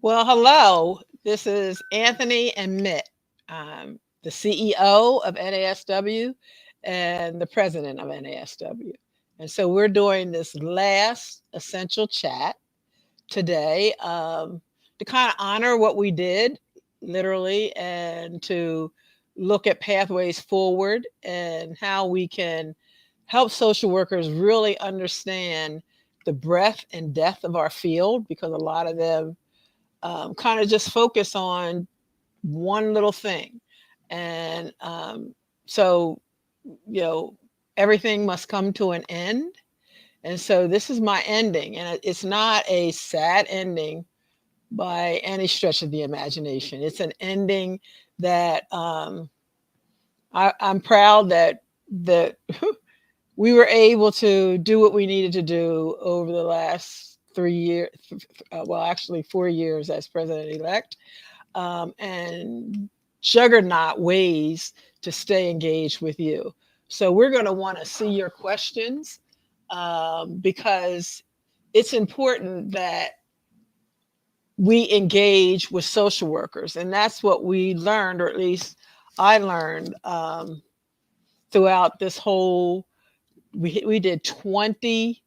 Well, hello. This is Anthony and Mitt, the CEO of NASW and the president of NASW. And so we're doing this last essential chat today to kind of honor what we did, literally, and to look at pathways forward and how we can help social workers really understand the breadth and depth of our field because a lot of them kind of just focus on one little thing. And so, you know, everything must come to an end. And so this is my ending. And it's not a sad ending by any stretch of the imagination. It's an ending that I'm proud that we were able to do what we needed to do over the last 3 years, well, actually 4 years as president elect, and juggernaut ways to stay engaged with you. So we're going to want to see your questions because it's important that we engage with social workers. And that's what we learned, or at least I learned throughout this whole, we did 20,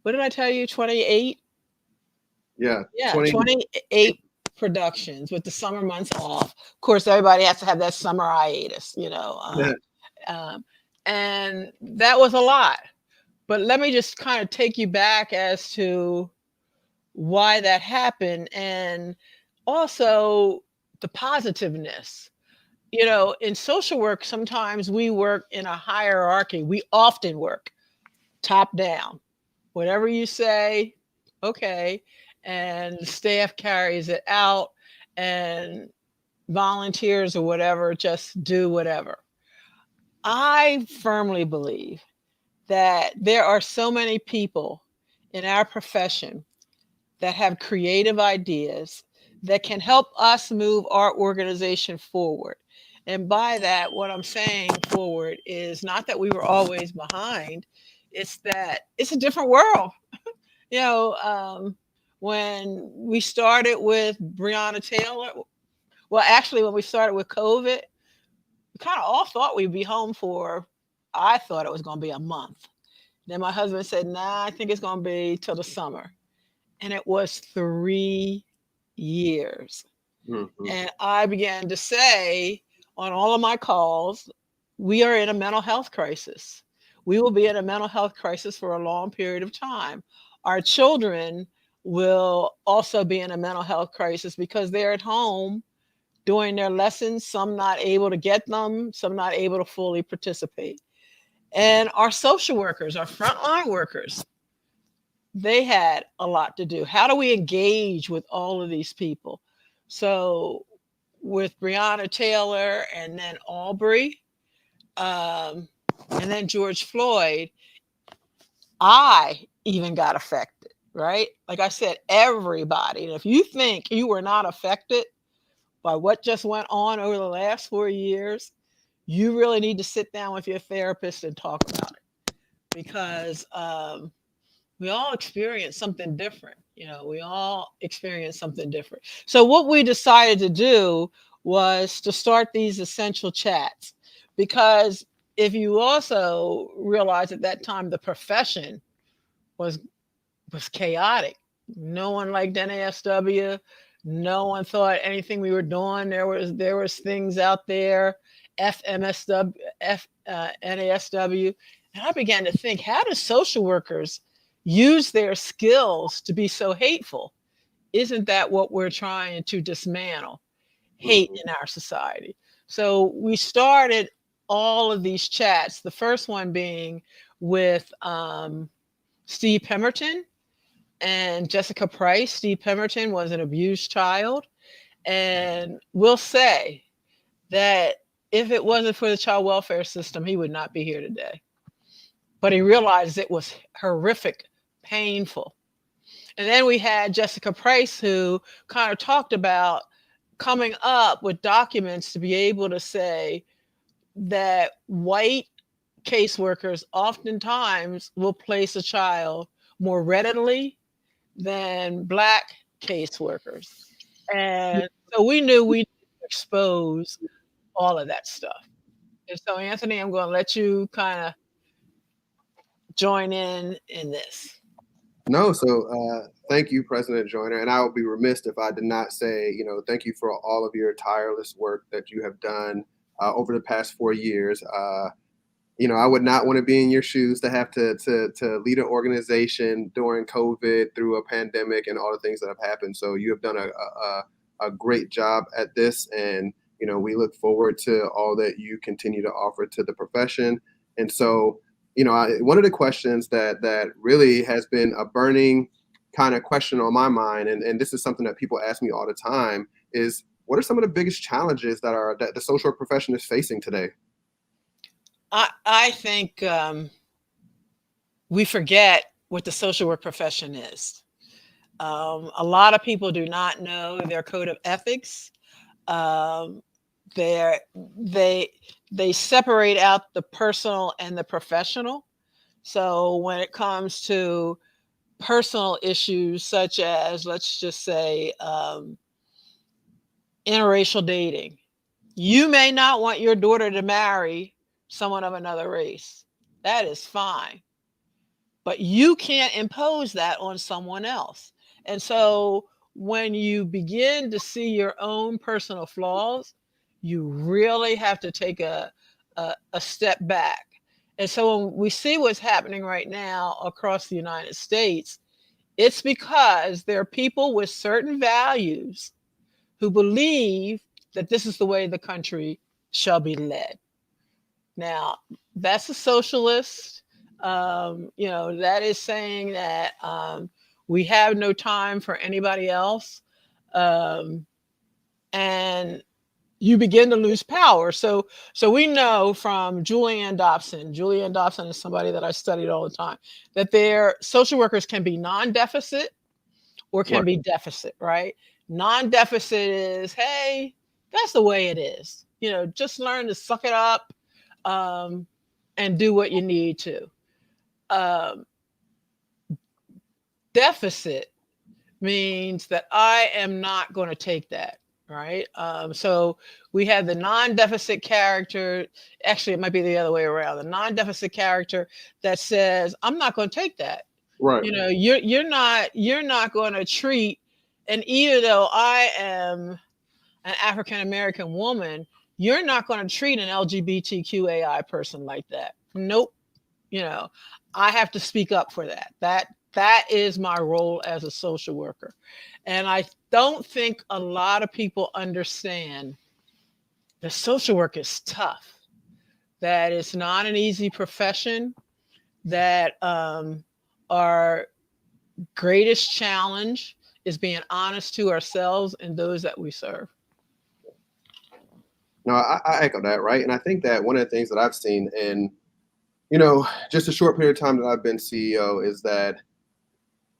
what did I tell you, 28? Yeah, Yeah, 20. 28 productions with the summer months off. Of course, everybody has to have that summer hiatus, you know. Yeah. Um, and that was a lot. But let me just kind of take you back as to why that happened and also the positiveness. You know, in social work, sometimes we work in a hierarchy. We often work top down. Whatever you say, okay. And the staff carries it out, and volunteers or whatever just do whatever. I firmly believe that there are so many people in our profession that have creative ideas that can help us move our organization forward. And by that, what I'm saying forward is not that we were always behind, it's that it's a different world. You know, when we started with Breonna Taylor, well, actually, when we started with COVID, we kind of all thought we'd be home for, I thought it was going to be a month. Then my husband said, nah, I think it's going to be till the summer. And it was 3 years. Mhm. And I began to say on all of my calls, we are in a mental health crisis. We will be in a mental health crisis for a long period of time. Our children will also be in a mental health crisis because they're at home doing their lessons, some not able to get them, some not able to fully participate. And our social workers, our frontline workers, they had a lot to do. How do we engage with all of these people? So with Breonna Taylor and then Aubrey, and then George Floyd, I even got affected, right? Like I said, everybody. And if you think you were not affected by what just went on over the last 4 years, you really need to sit down with your therapist and talk about it because we all experience something different. You know, we all experience something different. So what we decided to do was to start these essential chats because if you also realize at that time the profession was was chaotic. No one liked NASW. No one thought anything we were doing. There was things out there, FMSW, NASW, and I began to think, how do social workers use their skills to be so hateful? Isn't that what we're trying to dismantle? Hate Mhm. in our society. So we started all of these chats. The first one being with Steve Pemberton and Jessica Price. Steve Pemberton was an abused child. And we'll say that if it wasn't for the child welfare system, he would not be here today. But he realized it was horrific, painful. And then we had Jessica Price, who kind of talked about coming up with documents to be able to say that white caseworkers oftentimes will place a child more readily than black caseworkers. And so we knew we needed to expose all of that stuff. And so, Anthony, I'm going to let you kind of join in this. No, so thank you, President Joyner. And I would be remiss if I did not say, thank you for all of your tireless work that you have done over the past 4 years. I would not want to be in your shoes to have to lead an organization during COVID through a pandemic and all the things that have happened. So you have done a great job at this, and we look forward to all that you continue to offer to the profession. And so, one of the questions that really has been a burning kind of question on my mind, and this is something that people ask me all the time, is what are some of the biggest challenges that the social work profession is facing today? I think we forget what the social work profession is. A lot of people do not know their code of ethics. Um, they're, they separate out the personal and the professional. So when it comes to personal issues such as, let's just say, interracial dating, you may not want your daughter to marry someone of another race. That is fine. But you can't impose that on someone else. And so when you begin to see your own personal flaws, you really have to take a step back. And so when we see what's happening right now across the United States, it's because there are people with certain values who believe that this is the way the country shall be led. Now, that's a socialist. That is saying that we have no time for anybody else. Um, and you begin to lose power. So we know from Julianne Dobson. Julianne Dobson is somebody that I studied all the time. That their social workers can be non-deficit or can Right. be deficit, right? Non-deficit is, hey, that's the way it is. Just learn to suck it up, um, and do what you need to. Um, Deficit means that I am not going to take that, right? So we have the non-deficit character. Actually, it might be the other way around. The non-deficit character that says, I'm not going to take that. Right. You're not going to treat, and even though I am an African American woman, you're not going to treat an LGBTQAI person like that. Nope. you know I have to speak up for that is my role as a social worker. And I don't think a lot of people understand that social work is tough, that it's not an easy profession, that our greatest challenge is being honest to ourselves and those that we serve. No, I echo that, right? And I think that one of the things that I've seen in, just a short period of time that I've been CEO is that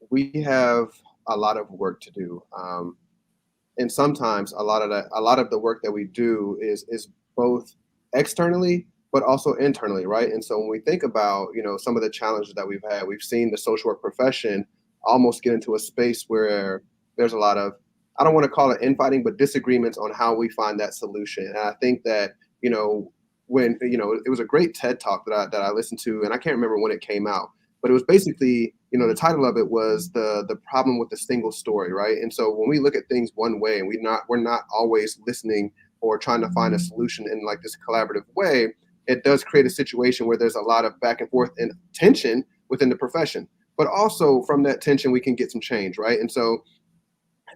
we have a lot of work to do. And sometimes a lot of the work that we do is both externally but also internally, right? And so when we think about some of the challenges that we've seen the social work profession almost get into a space where there's a lot of, I don't want to call it infighting, but disagreements on how we find that solution. And I think that when it was a great TED talk that I listened to, and I can't remember when it came out, but it was basically, the title of it was the problem with the single story, right? And so when we look at things one way and we're not always listening or trying to find a solution in like this collaborative way, it does create a situation where there's a lot of back and forth and tension within the profession. But also from that tension, we can get some change, right? And so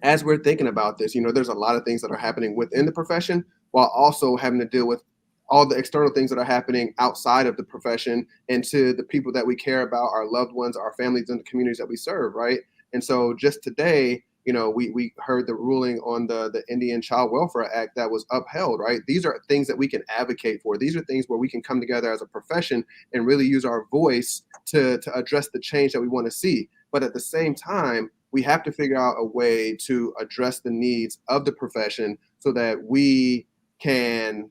as we're thinking about this, there's a lot of things that are happening within the profession while also having to deal with all the external things that are happening outside of the profession and to the people that we care about, our loved ones, our families, and the communities that we serve, right? And so just today, we heard the ruling on the Indian Child Welfare Act that was upheld, right? These are things that we can advocate for. These are things where we can come together as a profession and really use our voice to address the change that we want to see. But at the same time, we have to figure out a way to address the needs of the profession so that we can,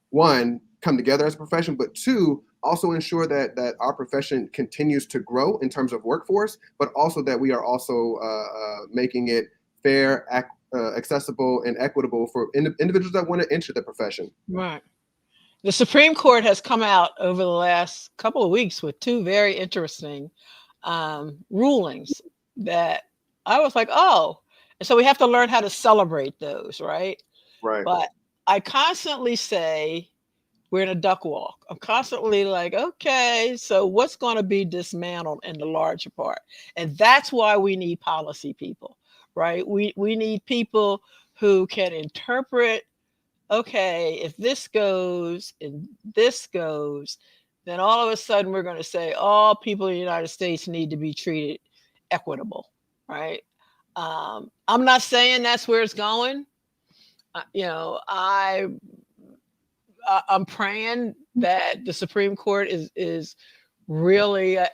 one, come together as a profession, but two, also ensure that our profession continues to grow in terms of workforce, but also that we are also making it fair, accessible, and equitable for individuals that want to enter the profession. Right. The Supreme Court has come out over the last couple of weeks with two very interesting rulings that I was like, oh, and so we have to learn how to celebrate those, right? Right. But I constantly say we're in a duck walk. I'm constantly like, okay, so what's going to be dismantled in the larger part? And that's why we need policy people, right? We need people who can interpret, okay, if this goes and this goes, then all of a sudden we're going to say all people in the United States need to be treated equitable, right? I'm not saying that's where it's going. You know, I'm praying that the Supreme Court is really. I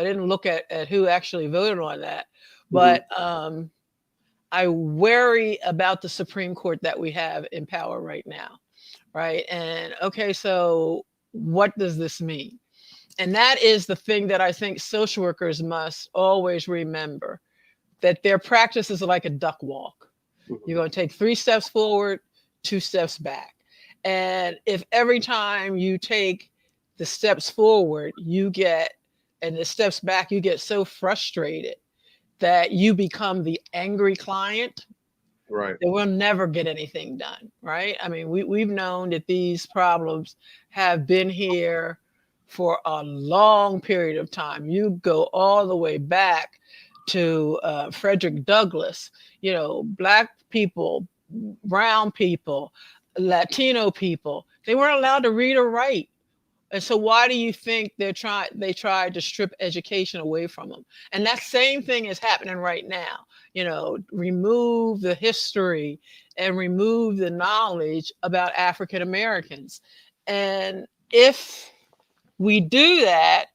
didn't look at who actually voted on that, Hmm. but I worry about the Supreme Court that we have in power right now, right? And okay, so what does this mean? And that is the thing that I think social workers must always remember, that their practice is like a duck walk. You're Hmm. going to take 3 steps forward, 2 steps back. And if every time you take the steps forward, you get, and the steps back, you get so frustrated that you become the angry client, Right. that we'll never get anything done, right? I mean, we've known that these problems have been here for a long period of time. You go all the way back to Frederick Douglass, you know, Black people, brown people, Latino people, they weren't allowed to read or write. And so why do you think they tried to strip education away from them? And that same thing is happening right now. You know, remove the history and remove the knowledge about African Americans. And if we do that,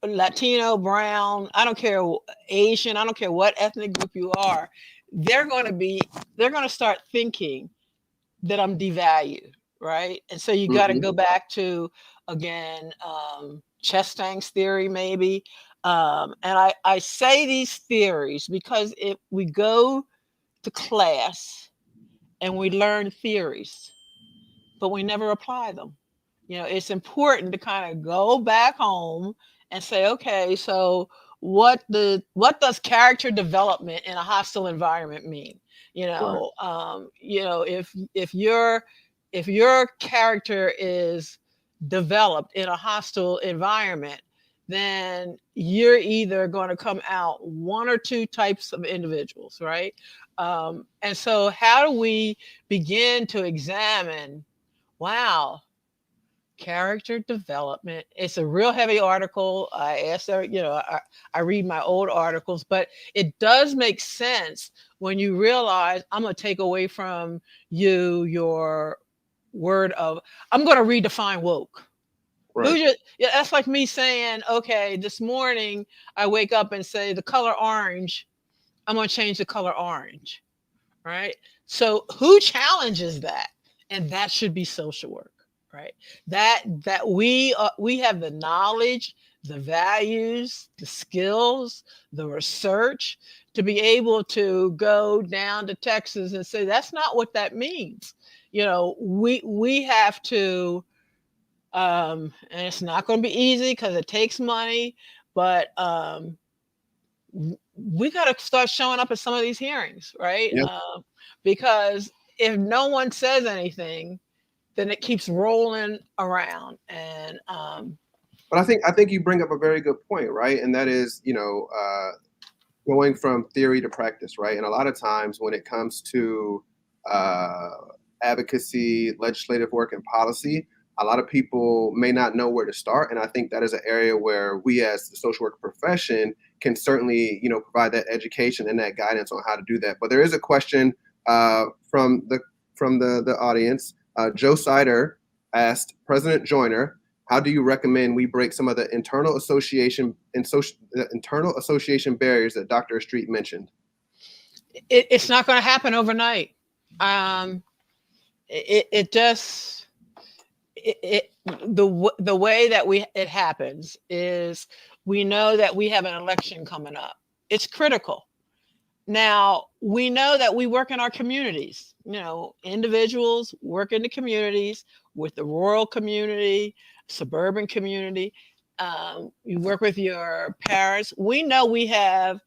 Latino, brown, I don't care, Asian, I don't care what ethnic group you are, they're going to be, they're going to start thinking that I'm devalued, right? And so you got to Hmm. go back to, again, Chestang's theory, maybe. And I say these theories because if we go to class and we learn theories, but we never apply them. You know, it's important to kind of go back home and say, okay, so what does character development in a hostile environment mean? Right. You know, if your character is developed in a hostile environment, then you're either going to come out one or two types of individuals, right? And so, how do we begin to examine? Wow, character development. It's a real heavy article. I asked her, you know, I read my old articles, but it does make sense when you realize I'm going to take away from you your word of, I'm going to redefine woke. Right. Yeah, that's like me saying, okay, this morning I wake up and say the color orange, I'm going to change the color orange, right? So who challenges that? And that should be social work, right? That we have the knowledge, the values, the skills, the research to be able to go down to Texas and say that's not what that means. You know, we have to, and it's not going to be easy because it takes money, but we got to start showing up at some of these hearings, right? Yeah. Because if no one says anything, then it keeps rolling around. And But I think you bring up a very good point, right? And that is, going from theory to practice, right? And a lot of times when it comes to uh, advocacy, legislative work, and policy, a lot of people may not know where to start. And I think that is an area where we, as the social work profession, can certainly, provide that education and that guidance on how to do that. But there is a question from the audience. Joe Sider asked President Joyner, how do you recommend we break some of the internal association barriers that Dr. Estreet mentioned? it's not going to happen overnight. Um, it just it the way that it happens is we know that we have an election coming up. It's critical. Now, we know that we work in our communities. Individuals work in the communities with the rural community, suburban community. You work with your parents. We know we have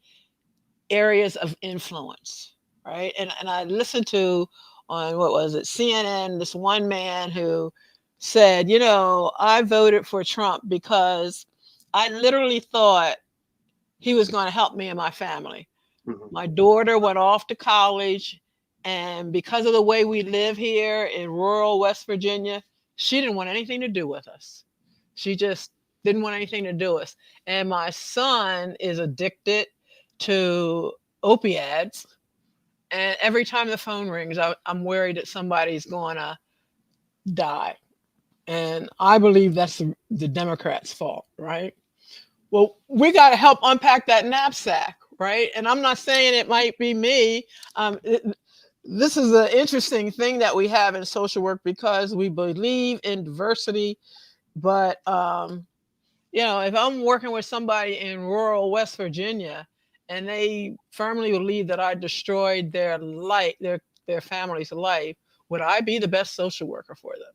areas of influence, right? And I listened to on what was it, CNN, this one man who said, I voted for Trump because I literally thought he was going to help me and my family. Mhm. My daughter went off to college, and because of the way we live here in rural West Virginia, she didn't want anything to do with us. She just didn't want anything to do with us. And my son is addicted to opiates. And every time the phone rings, I'm worried that somebody's going to die. And I believe that's the Democrats' fault, right? Well, we got to help unpack that knapsack, right? And I'm not saying it might be me. This is an interesting thing that we have in social work because we believe in diversity. But, if I'm working with somebody in rural West Virginia and they firmly believe that I destroyed their life, their family's life, would I be the best social worker for them?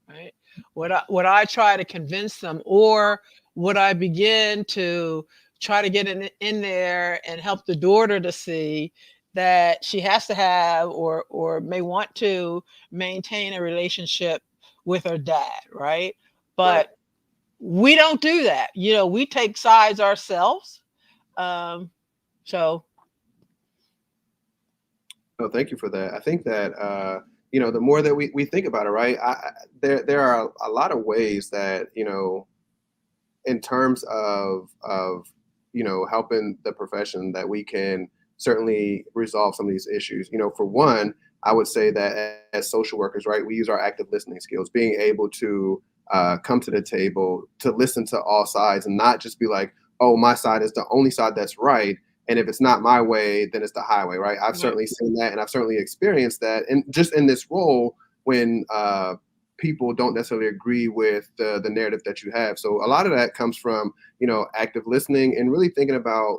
Right? Would I try to convince them, or would I begin to try to get in there and help the daughter to see that she has to have or may want to maintain a relationship with her dad, right? Right. But we don't do that. We take sides ourselves. Um, so No, thank you for that. I think that the more that we think about it, right? There are a lot of ways that in terms of helping the profession that we can certainly resolve some of these issues. For one, I would say that as social workers, right, we use our active listening skills, being able to come to the table to listen to all sides and not just be like, oh, my side is the only side that's right. And if it's not my way, then it's the highway, right? I've right, certainly seen that, and I've certainly experienced that, and just in this role when people don't necessarily agree with the narrative that you have. So a lot of that comes from active listening and really thinking about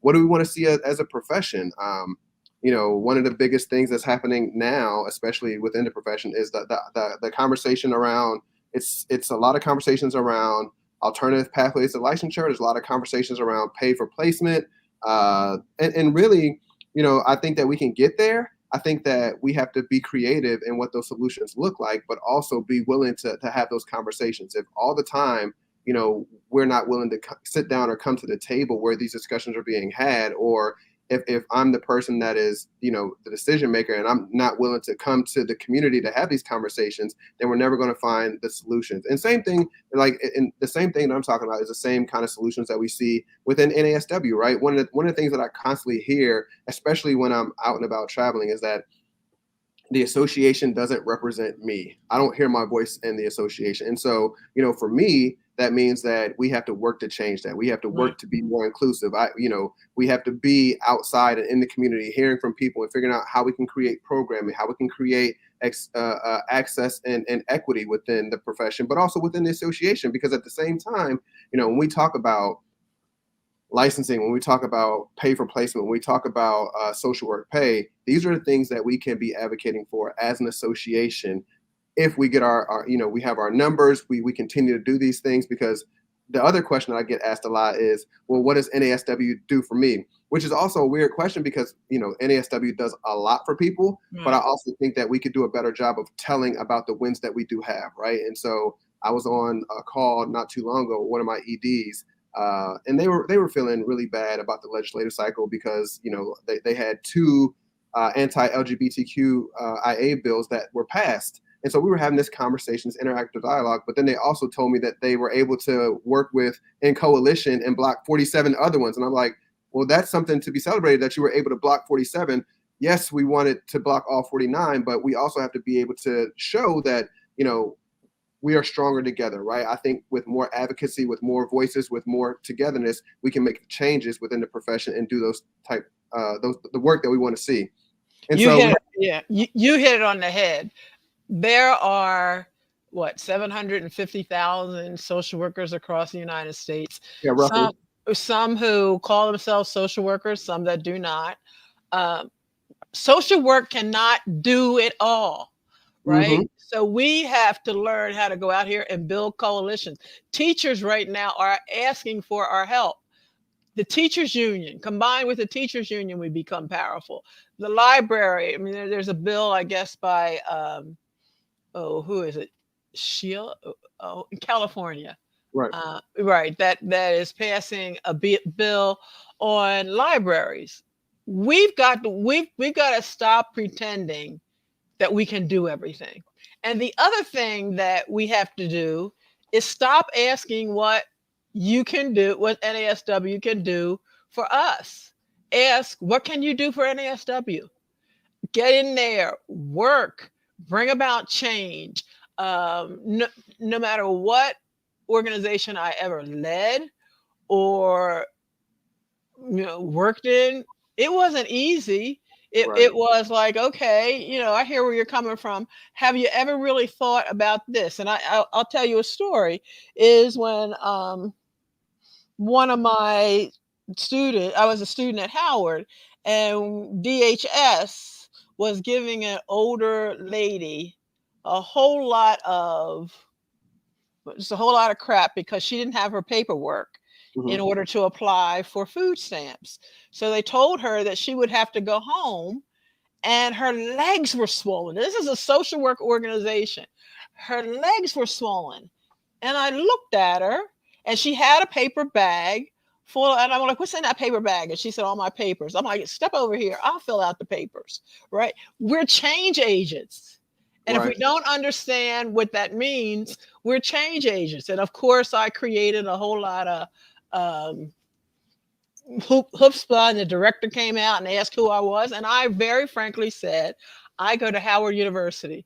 what do we want to see as a profession. One of the biggest things that's happening now, especially within the profession, is the conversation around it's a lot of conversations around alternative pathways to licensure. There's a lot of conversations around pay for placement, and really, I think that we can get there. I think that we have to be creative in what those solutions look like, but also be willing to have those conversations. If all the time, we're not willing to sit down or come to the table where these discussions are being had, or if I'm the person that is, the decision maker and I'm not willing to come to the community to have these conversations, then we're never going to find the solutions. And same thing, like in the same thing that I'm talking about is the same kind of solutions that we see within NASW, right? One of the things that I constantly hear, especially when I'm out and about traveling, is that the association doesn't represent me. I don't hear my voice in the association. And so, for me, that means that we have to work to change that. We have to right. work to be more inclusive. We have to be outside and in the community, hearing from people and figuring out how we can create programming, how we can create access and equity within the profession, but also within the association. Because at the same time, when we talk about licensing, when we talk about pay for placement, when we talk about social work pay, these are the things that we can be advocating for as an association. If we get our we have our numbers, we continue to do these things. Because the other question that I get asked a lot is, well, what does NASW do for me? Which is also a weird question because, NASW does a lot for people, but I Right. also think that we could do a better job of telling about the wins that we do have, right? And so I was on a call not too long ago with one of my EDs, and they were feeling really bad about the legislative cycle because they had two anti-LGBTQ IA bills that were passed. And so we were having this conversation, this interactive dialogue, but then they also told me that they were able to work with in coalition and block 47 other ones. And I'm like, well, that's something to be celebrated that you were able to block 47. Yes, we wanted to block all 49, but we also have to be able to show that, we are stronger together, right? I think with more advocacy, with more voices, with more togetherness, we can make changes within the profession and do the work that we want to see. And You so we hit have, it, yeah, you hit it on the head. There are what 750,000 social workers across the United States. yeah, roughly. Some some who call themselves social workers, some that do not. Um, Social work cannot do it all, right? Hmm. So we have to learn how to go out here and build coalitions. Teachers right now are asking for our help. The teachers union, combined with the teachers union, we become powerful. The library, I mean, there's a bill, I guess, by who is it? Sheila, in California, Right. right? That is passing a bill on libraries. We've got to stop pretending that we can do everything. And the other thing that we have to do is stop asking what you can do, what NASW can do for us. Ask, what can you do for NASW? Get in there, work, bring about change. No, no matter what organization I ever led or worked in, it wasn't easy. It Right. was like, okay, I hear where you're coming from. Have you ever really thought about this? And I'll tell you a story. Is when one of my I was a student at Howard, and DHS was giving an older lady a whole lot of just a whole lot of crap because she didn't have her paperwork in Hmm. order to apply for food stamps. So they told her that she would have to go home, and her legs were swollen. This is a social work organization. Her legs were swollen. And I looked at her, and she had a paper bag full. And I'm like, what's in that paper bag? And she said, all my papers. I'm like, step over here. I'll fill out the papers. Right. We're change agents. And if we Right. don't understand what that means, we're change agents. And of course, I created a whole lot of um, hoopspa, and the director came out and asked who I was. And I very frankly said, I go to Howard University.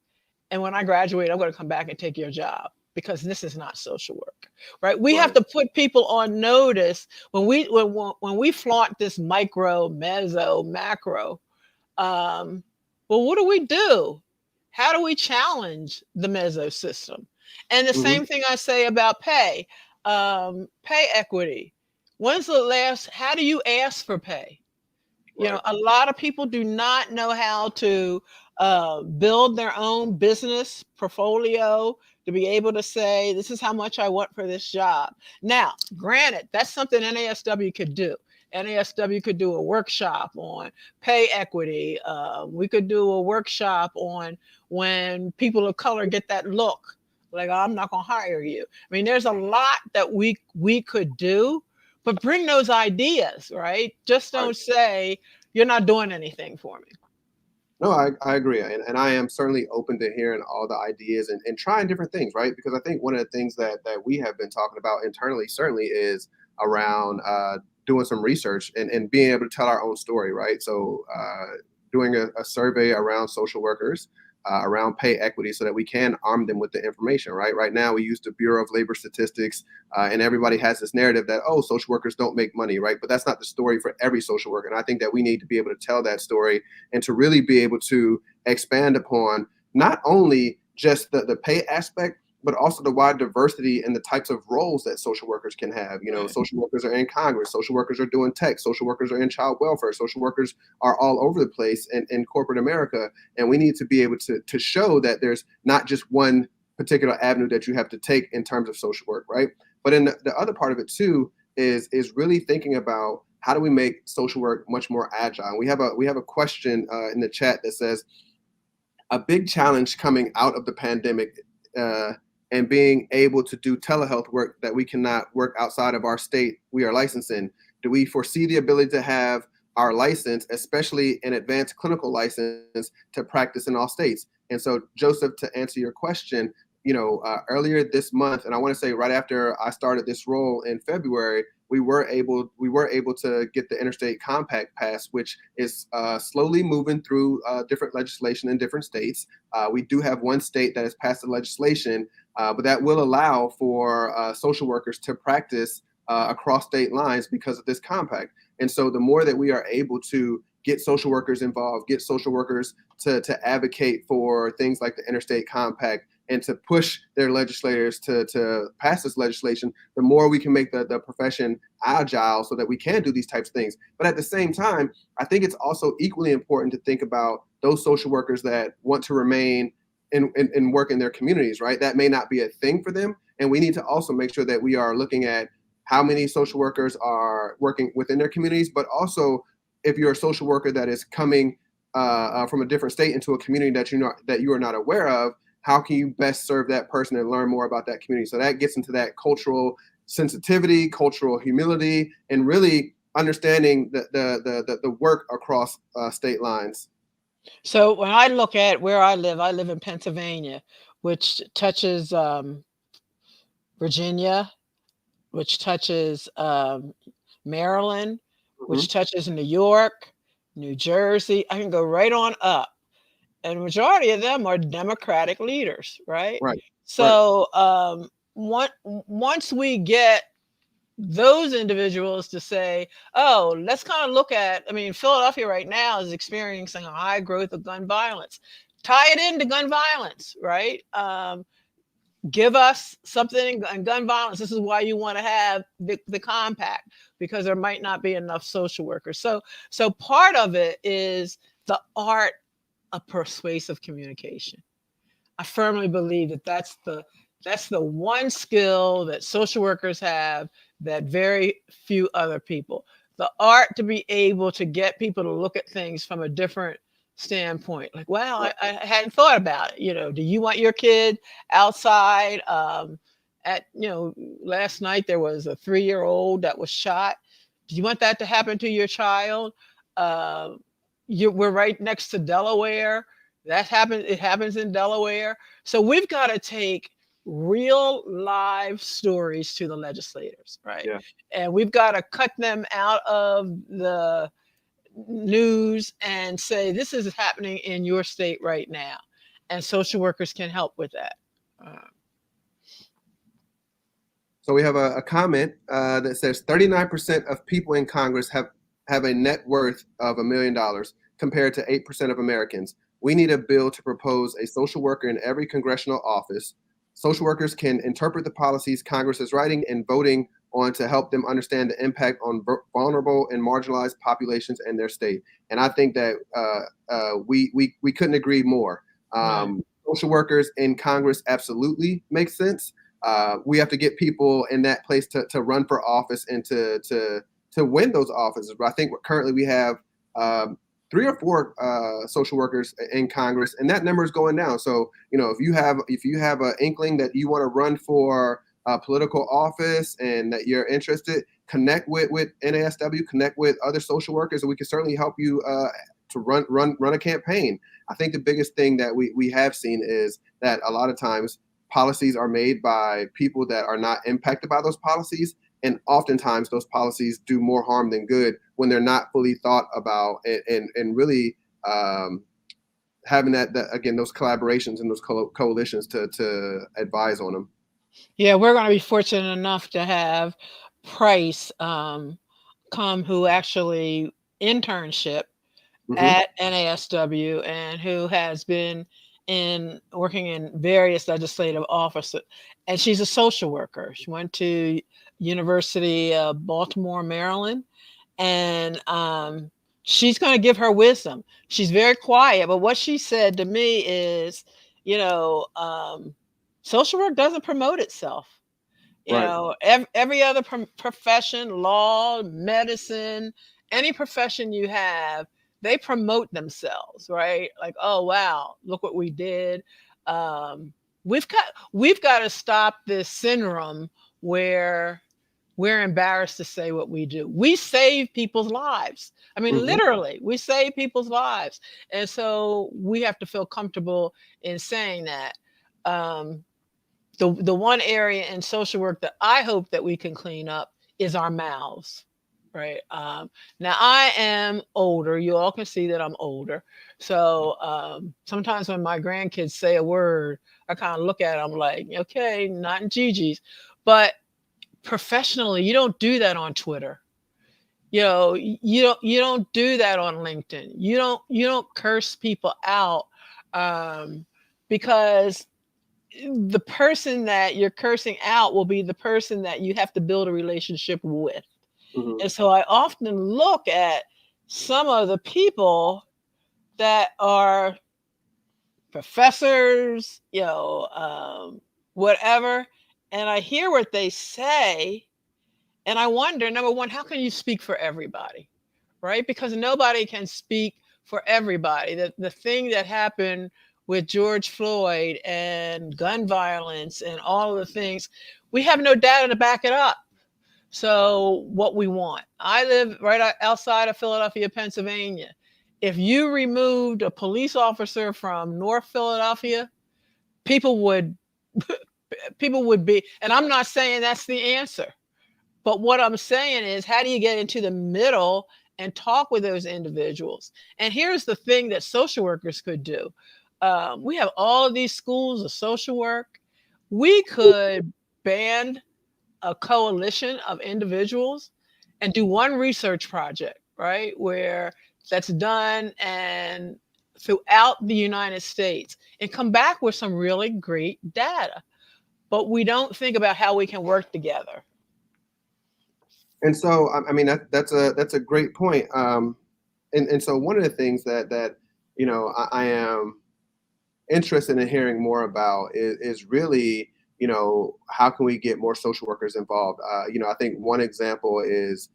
And when I graduate, I'm going to come back and take your job because this is not social work, right? We have Right. to put people on notice when we flaunt this micro, meso, macro. Um, well, what do we do? How do we challenge the meso system? And the Hmm. same thing I say about pay equity. When's the last? How do you ask for pay? Right. A lot of people do not know how to build their own business portfolio to be able to say, this is how much I want for this job. Now, granted, that's something NASW could do. NASW could do a workshop on pay equity. We could do a workshop on when people of color get that look like, I'm not going to hire you. I mean, there's a lot that we could do, but bring those ideas, right? Just Right. don't say, you're not doing anything for me. No, I agree. And I am certainly open to hearing all the ideas and trying different things, right? Because I think one of the things that we have been talking about internally certainly is around doing some research and being able to tell our own story, right? So doing a survey around social workers, around pay equity so that we can arm them with the information, right? Right now, we use the Bureau of Labor Statistics, and everybody has this narrative that, oh, social workers don't make money, right? But that's not the story for every social worker. And I think that we need to be able to tell that story and to really be able to expand upon not only just the pay aspect, but also the wide diversity and the types of roles that social workers can have. Right. Social workers are in Congress, social workers are doing tech, social workers are in child welfare, social workers are all over the place in corporate America. And we need to be able to show that there's not just one particular avenue that you have to take in terms of social work, right? But in the other part of it too is really thinking about how do we make social work much more agile. And we have a question in the chat that says, a big challenge coming out of the pandemic uh, and being able to do telehealth work that we cannot work outside of our state we are licensed in. Do we foresee the ability to have our license, especially an advanced clinical license, to practice in all states? And so, Joseph, to answer your question, earlier this month, and I want to say right after I started this role in February, we were able to get the interstate compact passed, which is slowly moving through different legislation in different states. We do have one state that has passed the legislation, but that will allow for social workers to practice across state lines because of this compact. And so the more that we are able to get social workers involved, get social workers to advocate for things like the interstate compact and to push their legislators to pass this legislation, the more we can make the profession agile so that we can do these types of things. But at the same time, I think it's also equally important to think about those social workers that want to remain and work in their communities, right? That may not be a thing for them. And we need to also make sure that we are looking at how many social workers are working within their communities, but also if you're a social worker that is coming from a different state into a community that you are not aware of, how can you best serve that person and learn more about that community? So that gets into that cultural sensitivity, cultural humility, and really understanding the work across state lines. So when I look at where I live in Pennsylvania, which touches Virginia, which touches Maryland, which Hmm. touches New York, New Jersey. I can go right on up. And the majority of them are Democratic leaders, right? Right, right. So once we get those individuals to say, oh, let's kind of look at, I mean, Philadelphia right now is experiencing a high growth of gun violence. Tie it into gun violence, right? Give us something on gun violence. This is why you want to have the compact, because there might not be enough social workers. So part of it is the art of persuasive communication. I firmly believe that that's the one skill that social workers have that very few other people. The art to be able to get people to look at things from a different standpoint. Like, wow, I hadn't thought about it. Do you want your kid outside? Last night there was a 3-year-old that was shot. Do you want that to happen to your child? Uh, we're right next to Delaware. It happens in Delaware. So we've got to take real live stories to the legislators, right? Yeah. And we've got to cut them out of the news and say, this is happening in your state right now. And social workers can help with that. Uh, So we have a comment that says 39% of people in Congress have a net worth of $1 million compared to 8% of Americans. We need a bill to propose a social worker in every congressional office. Social workers can interpret the policies Congress is writing and voting on to help them understand the impact on vulnerable and marginalized populations in their state. And I think that we couldn't agree more. right. Social workers in Congress absolutely make sense. We have to get people in that place to run for office and to win those offices. But I think currently we have 3 or 4 social workers in Congress, and that number is going down. So if you have an inkling that you want to run for a political office and that you're interested, connect with NASW, connect with other social workers, and we can certainly help you to run a campaign. I think the biggest thing that we have seen is that a lot of times policies are made by people that are not impacted by those policies. And oftentimes those policies do more harm than good when they're not fully thought about and really having again, those collaborations and those coalitions to advise on them. Yeah, we're going to be fortunate enough to have Price come, who actually internship Hmm. at NASW and who has been in working in various legislative offices. And she's a social worker. She went to University of Baltimore, Maryland, and she's going to give her wisdom. She's very quiet, but what she said to me is, you know, um, social work doesn't promote itself. Right. Every other profession, law, medicine, any profession you have, they promote themselves, right? Like, oh wow, look what we did. Um, we've got to stop this syndrome where we're embarrassed to say what we do. We save people's lives. I mean, Hmm. literally, we save people's lives, and so we have to feel comfortable in saying that. Um, the one area in social work that I hope that we can clean up is our mouths, right? Now I am older. You all can see that I'm older. So sometimes when my grandkids say a word, I kind of look at them like, okay, not in Gigi's, but professionally, you don't do that on Twitter. You don't do that on LinkedIn. You don't curse people out, because the person that you're cursing out will be the person that you have to build a relationship with. Hmm. And so I often look at some of the people that are professors, whatever, and I hear what they say, and I wonder, number one, how can you speak for everybody, right? Because nobody can speak for everybody. The thing that happened with George Floyd and gun violence and all of the things, we have no data to back it up. So, what we want. I live right outside of Philadelphia, Pennsylvania. If you removed a police officer from North Philadelphia, people would people would be, and I'm not saying that's the answer, but what I'm saying is, how do you get into the middle and talk with those individuals? And here's the thing that social workers could do. We have all of these schools of social work. We could band a coalition of individuals and do one research project, right? Where that's done and throughout the United States and come back with some really great data. But we don't think about how we can work together. And so, I mean, that's a great point. And so one of the things that I am interested in hearing more about is really, how can we get more social workers involved? I think one example is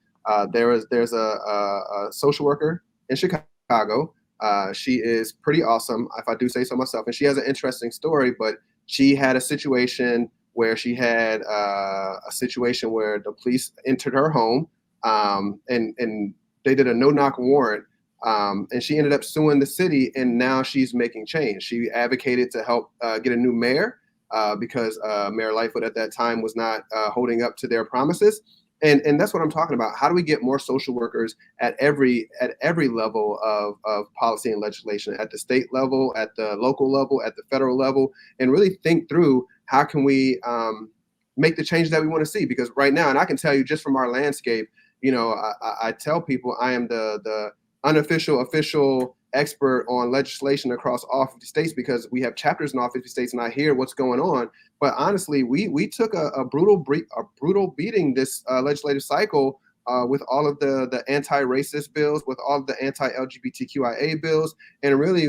there's a social worker in Chicago. She is pretty awesome, if I do say so myself, and she has an interesting story. But she had a situation where she had a situation where the police entered her home, and they did a no knock warrant, and she ended up suing the city, and now she's making change. She advocated to help get a new mayor because Mayor Lightfoot at that time was not holding up to their promises. And that's what I'm talking about. How do we get more social workers at every level of policy and legislation, at the state level, at the local level, at the federal level, and really think through how can we make the changes that we want to see? Because right now, and I can tell you just from our landscape, I tell people I am the unofficial, official expert on legislation across all 50 states because we have chapters in all 50 states, and I hear what's going on. But honestly, we took a brutal beating this legislative cycle with all of the anti-racist bills, with all of the anti-LGBTQIA bills, and really,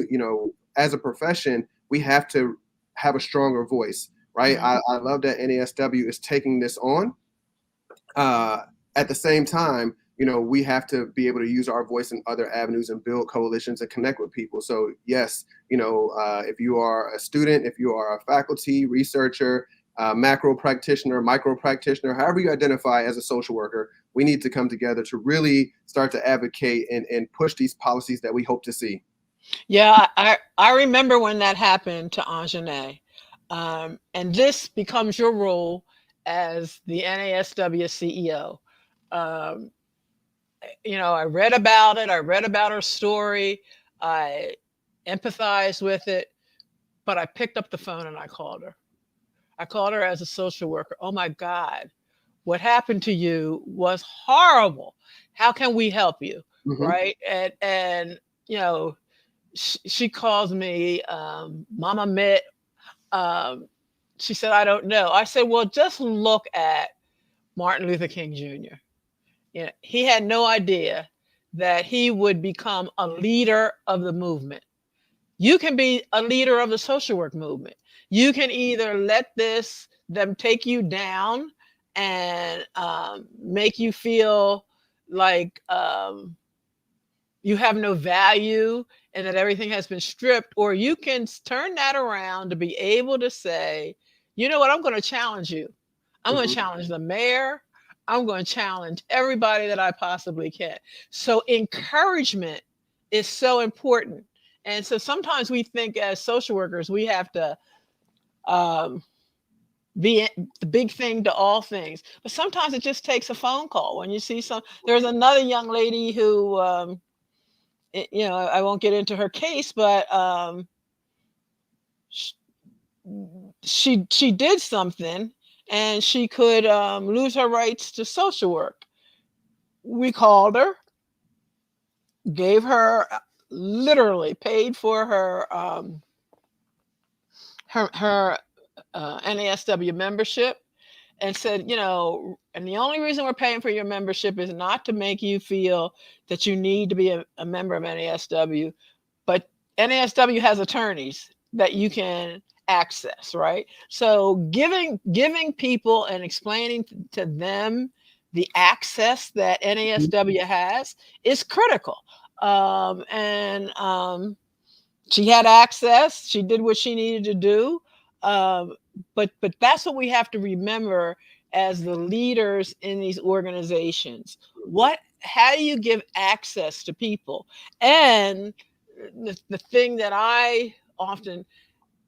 as a profession, we have to have a stronger voice, right? Mhm. I love that NASW is taking this on. At the same time, we have to be able to use our voice in other avenues and build coalitions and connect with people. So yes, if you are a student, if you are a faculty, researcher, macro practitioner, micro practitioner, however you identify as a social worker, we need to come together to really start to advocate and push these policies that we hope to see. Yeah, I remember when that happened to Anjane. And this becomes your role as the NASW CEO. Um, I read about it. I read about her story. I empathized with it, but I picked up the phone and I called her. I called her as a social worker. Oh my God, what happened to you was horrible. How can we help you? Mm-hmm. Right. And you know, she calls me Mama Mitt. Um, she said, I don't know. I said, well, just look at Martin Luther King Jr. He had no idea that he would become a leader of the movement. You can be a leader of the social work movement. You can either let them take you down and make you feel like you have no value and that everything has been stripped, or you can turn that around to be able to say, you know what, I'm going to challenge you. I'm going to Mm-hmm. challenge the mayor. I'm going to challenge everybody that I possibly can. So, encouragement is so important. And so sometimes we think as social workers, we have to um, be the big thing to all things. But sometimes it just takes a phone call. When you see there's another young lady who, I won't get into her case, but sh- she did something, and she could lose her rights to social work. We called her, gave her literally paid for her her NASW membership and said, and the only reason we're paying for your membership is not to make you feel that you need to be a member of NASW, but NASW has attorneys that you can access, right? So giving people and explaining to them the access that Mhm. NASW has is critical. And she had access. She did what she needed to do. Um, but that's what we have to remember as the leaders in these organizations. Mhm. How do you give access to people? And the thing that I often,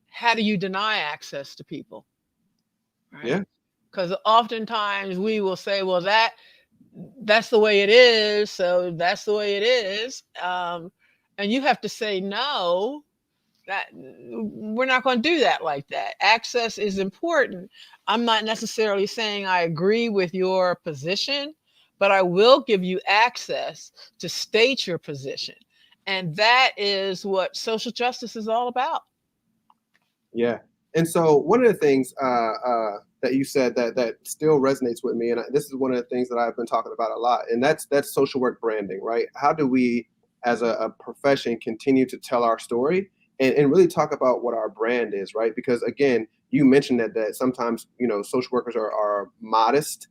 how do you deny access to people? Right? Yeah. Because oftentimes we will say, well, that's the way it is, so that's the way it is. And you have to say no, that we're not going to do that like that. Access is important. I'm not necessarily saying I agree with your position, but I will give you access to state your position. And that is what social justice is all about. Yeah. And so one of the things that you said that still resonates with me, and this is one of the things that I've been talking about a lot, and that's social work branding, right? How do we, as a profession, continue to tell our story and really talk about what our brand is, right? Because again, you mentioned that sometimes social workers are modest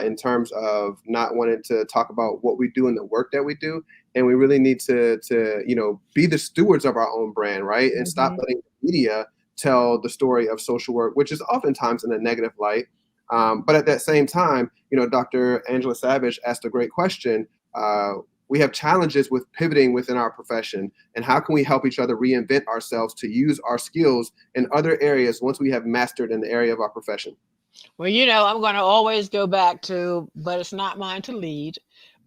in terms of not wanting to talk about what we do and the work that we do, and we really need to be the stewards of our own brand, right? And stop Mhm. letting the media tell the story of social work, which is oftentimes in a negative light. But at that same time, Dr. Angela Savage asked a great question. We have challenges with pivoting within our profession, and how can we help each other reinvent ourselves to use our skills in other areas once we have mastered in the area of our profession? Well, I'm going to always go back to, but it's not mine to lead.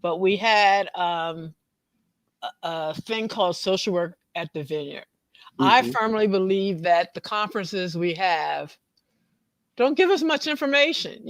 But we had a thing called social work at the Vineyard. I Mm-hmm. firmly believe that the conferences we have don't give us much information.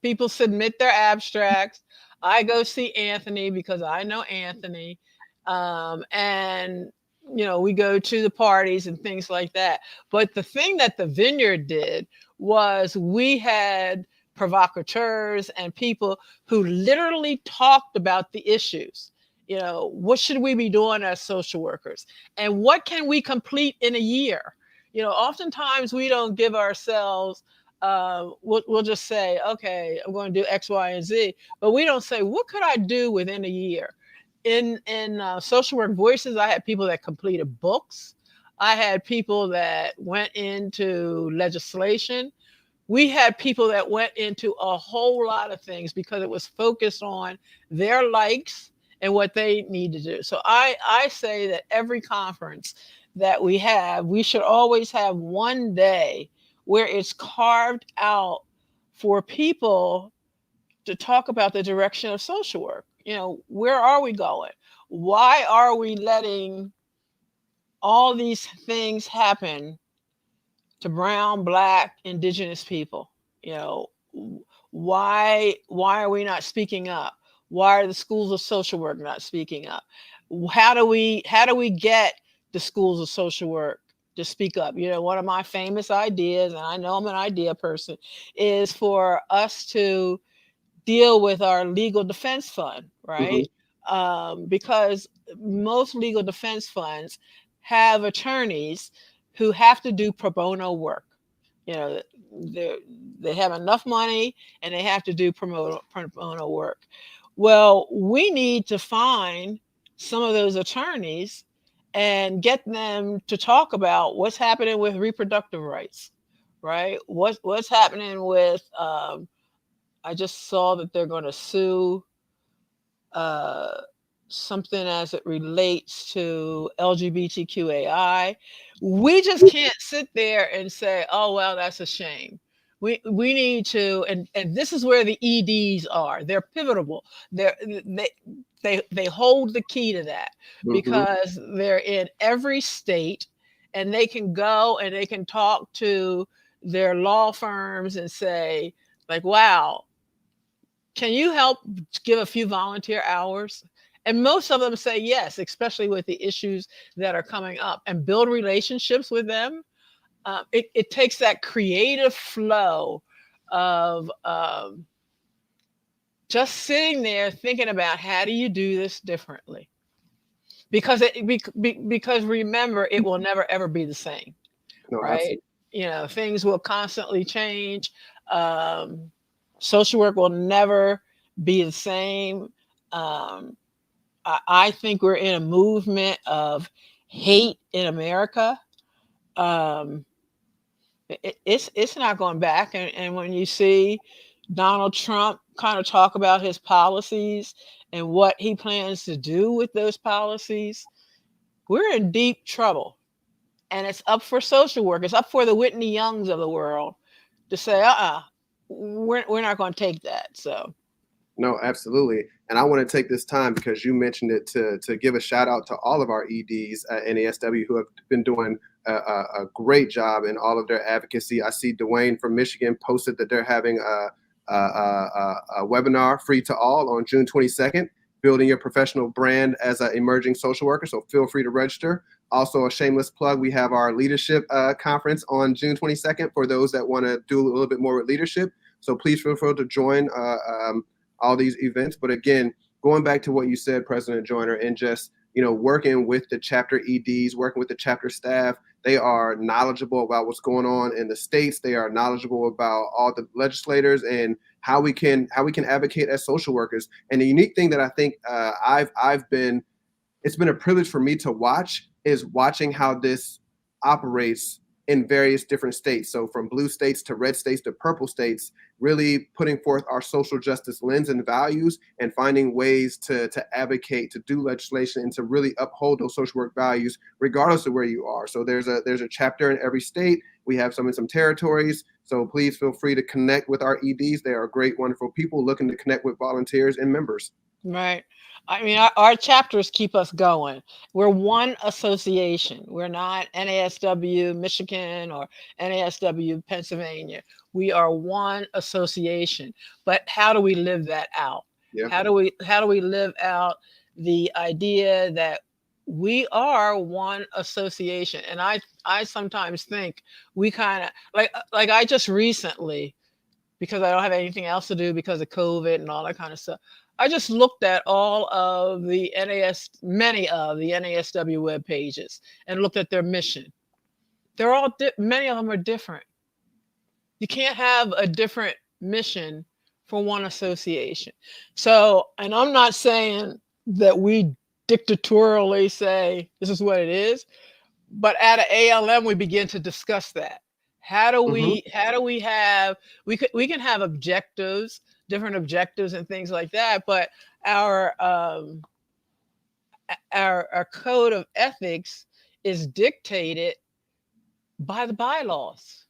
People submit their abstracts. I go see Anthony because I know Anthony. And, we go to the parties and things like that. But the thing that the Vineyard did was we had provocateurs and people who literally talked about the issues. What should we be doing as social workers? And what can we complete in a year? Oftentimes we don't give ourselves we'll just say, okay, I'm going to do X, Y, and Z, but we don't say, what could I do within a year? In social work voices, I had people that completed books. I had people that went into legislation. We had people that went into a whole lot of things because it was focused on their likes and what they need to do. So I say that every conference that we have, we should always have one day where it's carved out for people to talk about the direction of social work. Where are we going? Why are we letting all these things happen to brown, black, indigenous people? You know, why are we not speaking up? Why are the schools of social work not speaking up? How do we get the schools of social work to speak up? One of my famous ideas, and I know I'm an idea person, is for us to deal with our legal defense fund, Mm-hmm. right? Because most legal defense funds have attorneys who have to do pro bono work. You know, they they have enough money and they have to do pro bono work. Well, we need to find some of those attorneys and get them to talk about what's happening with reproductive rights, right? What's happening with I just saw that they're going to sue uh, something as it relates to LGBTQAI. We just can't sit there and say, "Oh well, that's a shame." We need to, and this is where the EDs are. They're pivotal. They they hold the key to that Mm-hmm. because they're in every state, and they can go and they can talk to their law firms and say, like, "Wow, can you help give a few volunteer hours?" And most of them say yes, especially with the issues that are coming up, and build relationships with them. It takes that creative flow of just sitting there thinking about how do you do this differently, because because remember, it will never ever be the same, No, right? absolutely. Things will constantly change. um, Social work will never be the same. um, I think we're in a movement of hate in America. um, it's not going back. And when you see Donald Trump kind of talk about his policies and what he plans to do with those policies, we're in deep trouble. And it's up for social work. It's up for the Whitney Youngs of the world to say, we're not going to take that. So, No, absolutely. And I want to take this time because you mentioned it to give a shout out to all of our EDs at NASW who have been doing a great job in all of their advocacy. I see Dwayne from Michigan posted that they're having a webinar free to all on June 22nd, building your professional brand as an emerging social worker. So feel free to register. Also, a shameless plug, we have our leadership conference on June 22nd for those that want to do a little bit more with leadership. So please feel free to join all these events. But again, going back to what you said, President Joyner, and just working with the chapter EDs, working with the chapter staff, they are knowledgeable about what's going on in the states. They are knowledgeable about all the legislators and how we can advocate as social workers. And the unique thing that I think I've been it's been a privilege for me to watch is watching how this operates in various different states. So from blue states to red states to purple states, really putting forth our social justice lens and values and finding ways to advocate, to do legislation, and to really uphold those social work values, regardless of where you are. So there's a chapter in every state. We have some in some territories. So please feel free to connect with our EDs. They are great, wonderful people looking to connect with volunteers and members. right. I mean, our chapters keep us going. We're one association. We're not NASW Michigan or NASW Pennsylvania. We are one association. But how do we live that out? Yeah. How do we live out the idea that we are one association? And I sometimes think we kind of like I just recently, because I don't have anything else to do because of COVID and all that kind of stuff, I just looked at all of the many of the NASW web pages and looked at their mission. They're all many of them are different. You can't have a different mission for one association. So, and I'm not saying that we dictatorially say this is what it is, but at an ALM we begin to discuss that. Mm-hmm. How do we have we can have objectives, different objectives and things like that, but our our code of ethics is dictated by the bylaws.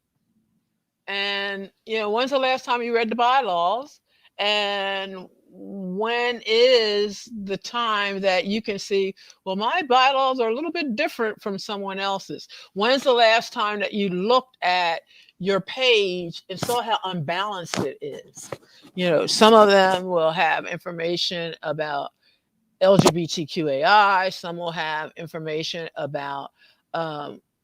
And when's the last time you read the bylaws? And when is the time that you can see, well, my bylaws are a little bit different from someone else's? When's the last time that you looked at your page and saw how unbalanced it is? Some of them will have information about LGBTQAI, some will have information about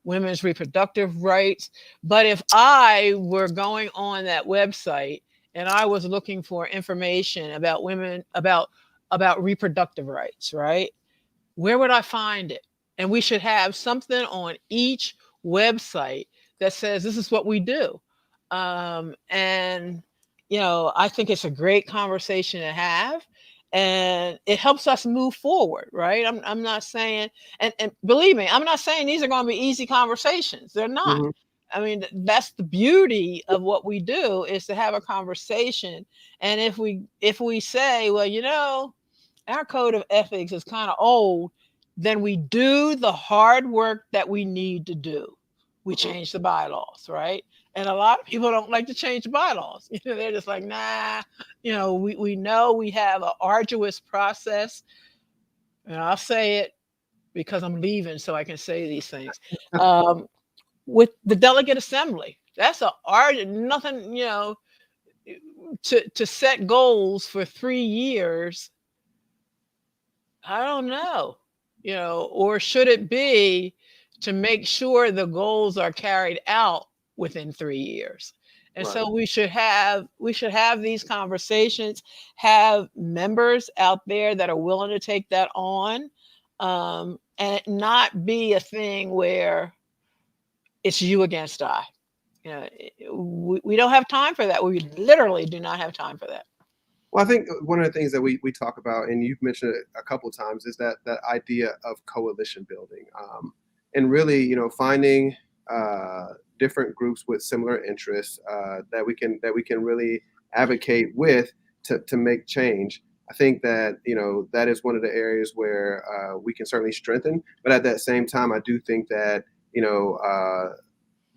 women's reproductive rights. But if I were going on that website and I was looking for information about women, about reproductive rights, right? Where would I find it? And we should have something on each website that says this is what we do. And I think it's a great conversation to have, and it helps us move forward, right? I'm not saying, and believe me, I'm not saying these are going to be easy conversations. They're not. Mm-hmm. I mean, that's the beauty of what we do, is to have a conversation. And if we say, well, our code of ethics is kind of old, then we do the hard work that we need to do. We Mm-hmm. change the bylaws, right? And a lot of people don't like to change the bylaws. They're just like, nah. We know we have an arduous process, and I'll say it because I'm leaving, so I can say these things. Um, with the delegate assembly, that's a arduous nothing. To set goals for 3 years, I don't know, or should it be to make sure the goals are carried out within 3 years. And Right. so we should have these conversations, have members out there that are willing to take that on, and it not be a thing where it's you against I. You know, we don't have time for that. We literally do not have time for that. Well, I think one of the things that we talk about, and you've mentioned it a couple of times, is that idea of coalition building, and really, finding uh, different groups with similar interests that we can really advocate with to make change. I think that that is one of the areas where we can certainly strengthen. But at that same time, I do think that you know.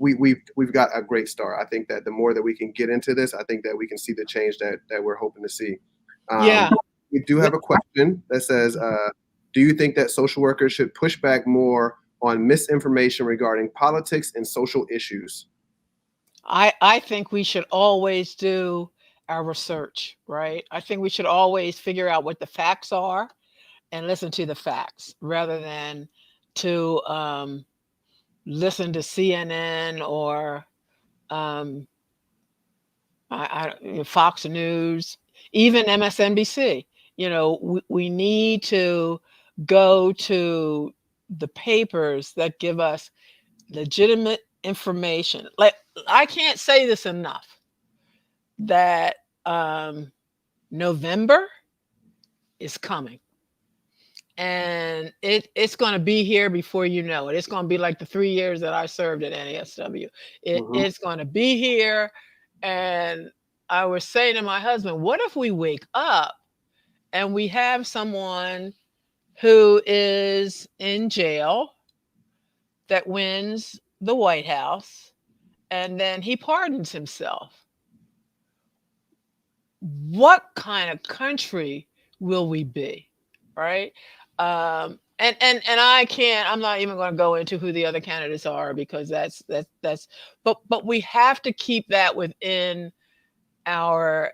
We've got a great start. I think that the more that we can get into this, I think that we can see the change that we're hoping to see. Yeah. Um, we do have a question that says, "Do you think that social workers should push back more on misinformation regarding politics and social issues?" I think we should always do our research, right? I think we should always figure out what the facts are and listen to the facts rather than to listen to CNN or um, Fox News, even MSNBC. We need to go to the papers that give us legitimate information. Like, I can't say this enough that November is coming, and it's going to be here before you know it. It's going to be like the 3 years that I served at NASW. Hmm. It's going to be here. And I was saying to my husband, what if we wake up and we have someone who is in jail that wins the White House and then he pardons himself? What kind of country will we be, right? And I'm not even going to go into who the other candidates are, because that's but we have to keep that within our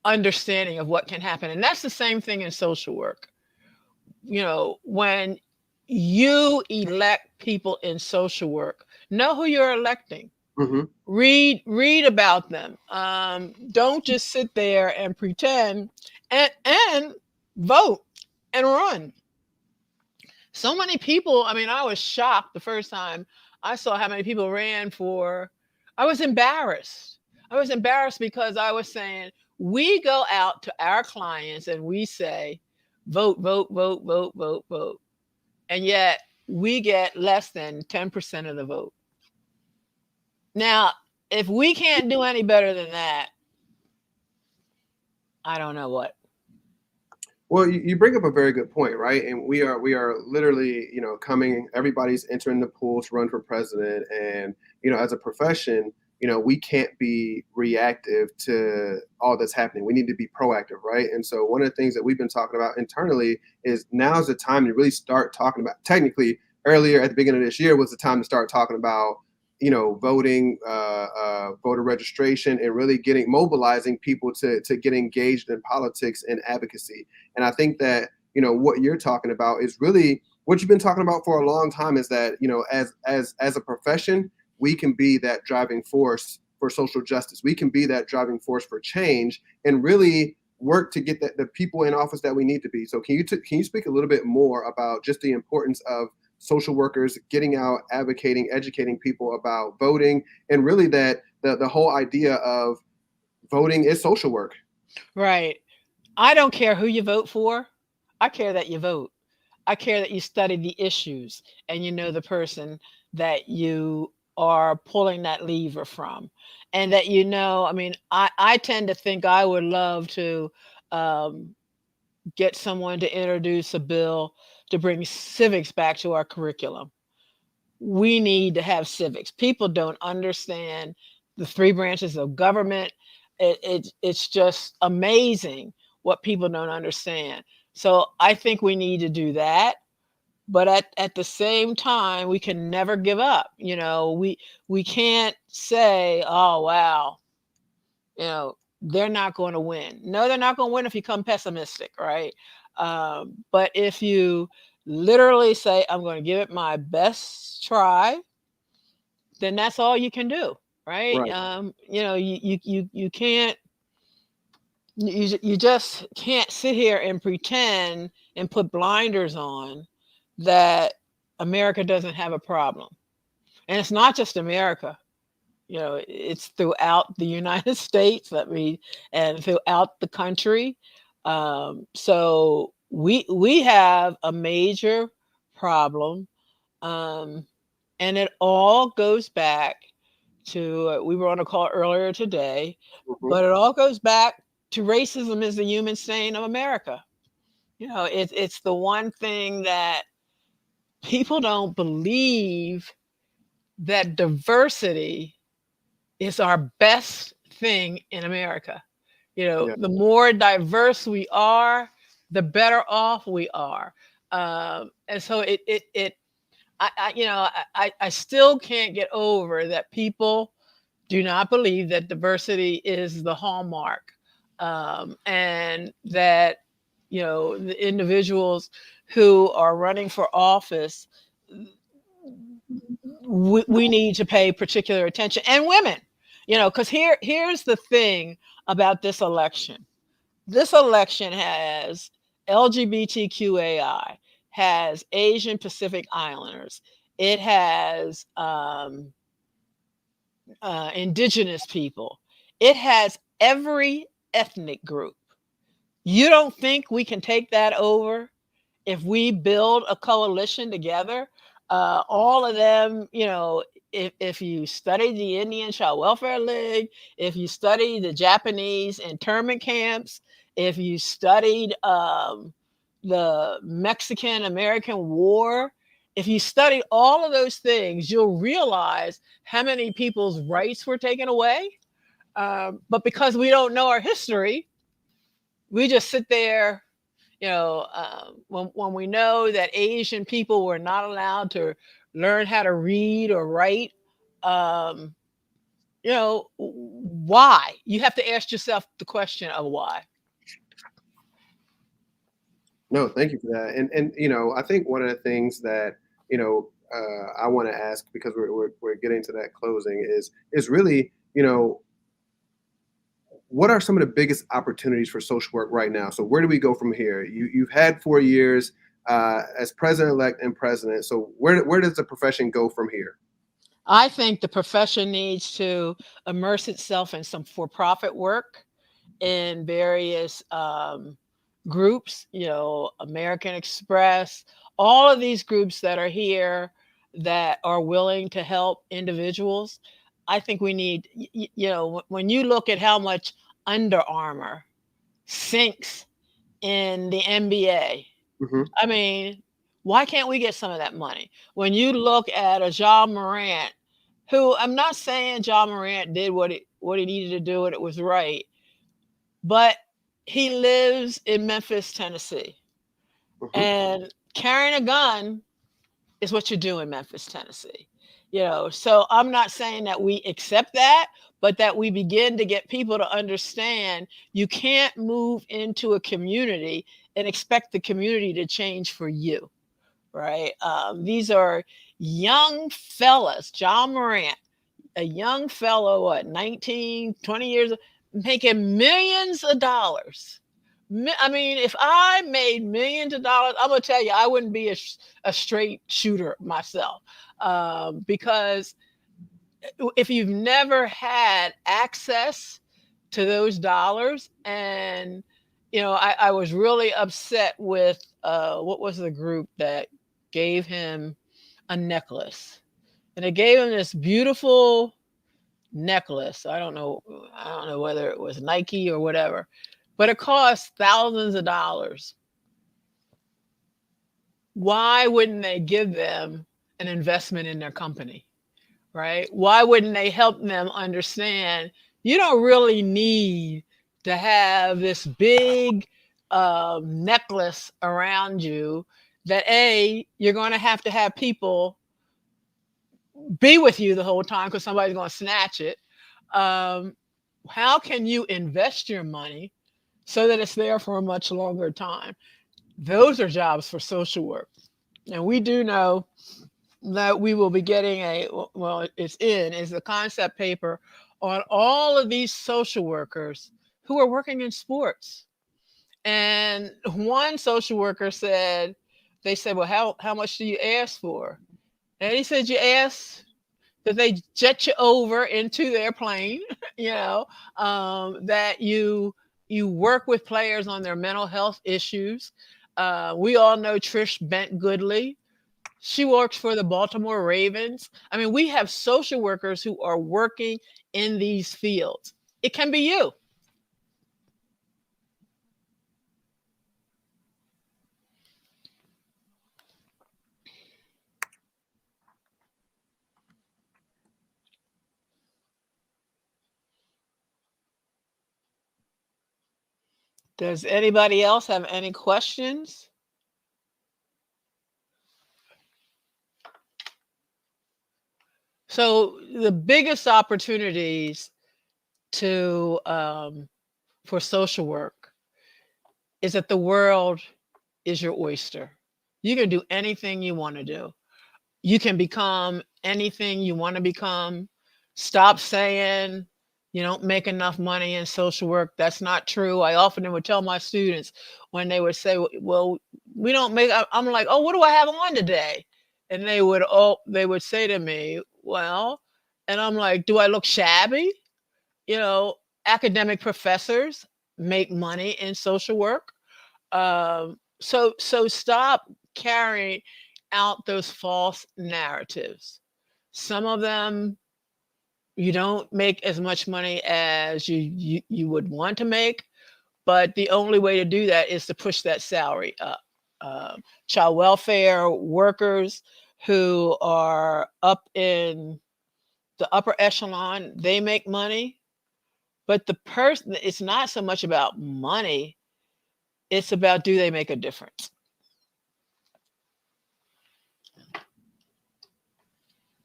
understanding of what can happen. And that's the same thing in social work. When you elect people in social work, know who you're electing. Hmm. Read about them. Don't just sit there and pretend, and vote and run. So many people, I mean, I was shocked the first time I saw how many people ran for. I was embarrassed. I was embarrassed because I was saying, we go out to our clients and we say, vote, vote, vote, vote, vote, vote. And yet we get less than 10% of the vote. Now, if we can't do any better than that, I don't know what. Well, you bring up a very good point, right? And we are literally, coming. Everybody's entering the pool to run for president, and as a profession, we can't be reactive to all that's happening. We need to be proactive, right? And so one of the things that we've been talking about internally is now's the time to really start talking about. Technically, earlier at the beginning of this year was the time to start talking about voting, voter registration, and really mobilizing people to get engaged in politics and advocacy. And I think that what you're talking about is really what you've been talking about for a long time. Is that as a profession, we can be that driving force for social justice. We can be that driving force for change, and really work to get the people in office that we need to be. So can you speak a little bit more about just the importance of social workers getting out, advocating, educating people about voting, and really that the whole idea of voting is social work? Right. I don't care who you vote for. I care that you vote. I care that you study the issues and you know the person that you are pulling that lever from. And that, I mean, I tend to think I would love to um, get someone to introduce a bill to bring civics back to our curriculum. We need to have civics. People don't understand the three branches of government. It's just amazing what people don't understand. So I think we need to do that. But at the same time, we can never give up. We can't say, oh wow, they're not going to win. No, they're not going to win if you come pessimistic, right? But if you literally say, I'm going to give it my best try, then that's all you can do, right? Right. You can't, you just can't sit here and pretend and put blinders on that America doesn't have a problem. And it's not just America. It's throughout the United States, and throughout the country. So we have a major problem, um, and it all goes back to, we were on a call earlier today, Hmm. but it all goes back to racism is the human stain of America. It's the one thing that people don't believe, that diversity is our best thing in America. Yeah. The more diverse we are, the better off we are. And so I still can't get over that people do not believe that diversity is the hallmark, and that the individuals who are running for office, we need to pay particular attention, and women, because here's the thing about this election. This election has LGBTQAI, has Asian Pacific Islanders, it has indigenous people, it has every ethnic group. You don't think we can take that over if we build a coalition together? All of them, if you study the Indian Child Welfare League, if you study the Japanese internment camps, if you studied the Mexican American War, if you study all of those things, you'll realize how many people's rights were taken away. But because we don't know our history, we just sit there. When we know that Asian people were not allowed to learn how to read or write, um, why? You have to ask yourself the question of why. No, thank you for that. And I think one of the things that I want to ask, because we're getting to that closing, is really, what are some of the biggest opportunities for social work right now? So where do we go from here? You've had 4 years as president elect and president. So where does the profession go from here? I think the profession needs to immerse itself in some for profit work in various groups, American Express, all of these groups that are here that are willing to help individuals. I think we need, when you look at how much Under Armour sinks in the NBA, Hmm. I mean, why can't we get some of that money? When you look at a John Morant, who, I'm not saying John Morant did what he needed to do and it was right, but he lives in Memphis, Tennessee. Hmm. And carrying a gun is what you do in Memphis, Tennessee. So I'm not saying that we accept that, but that we begin to get people to understand you can't move into a community and expect the community to change for you, right? These are young fellas. John Morant, a young fellow, what, 19, 20 years, making millions of dollars. I mean, if I made millions of dollars, I'm going to tell you, I wouldn't be a straight shooter myself, because if you've never had access to those dollars, and I was really upset with what was the group that gave him a necklace, and they gave him this beautiful necklace. I don't know whether it was Nike or whatever, but it cost thousands of dollars. Why wouldn't they give them an investment in their company, right? Why wouldn't they help them understand you don't really need to have this big necklace around you, that you're going to have people be with you the whole time because somebody's going to snatch it. um, how can you invest your money so that it's there for a much longer time? Those are jobs for social work. And we do know that we will be getting well, is the concept paper on all of these social workers who are working in sports. And one social worker said, they said, well, how much do you ask for? And he said, you ask that they jet you over into their plane, you know, that you work with players on their mental health issues. We all know Trish Bent Goodley. She works for the Baltimore Ravens. I mean, we have social workers who are working in these fields. It can be you. Does anybody else have any questions? So the biggest opportunities to for social work is that the world is your oyster. You can do anything you want to do. You can become anything you want to become. Stop saying you don't make enough money in social work. That's not true. I often would tell my students when they would say, "Well, we don't make." I'm like, "Oh, what do I have on today?" And they would say to me, "Well," and I'm like, "Do I look shabby?" You know, academic professors make money in social work. So stop carrying out those false narratives. Some of them you don't make as much money as you would want to make, but the only way to do that is to push that salary up. Child welfare workers who are up in the upper echelon, they make money, but the person, it's not so much about money, it's about, do they make a difference?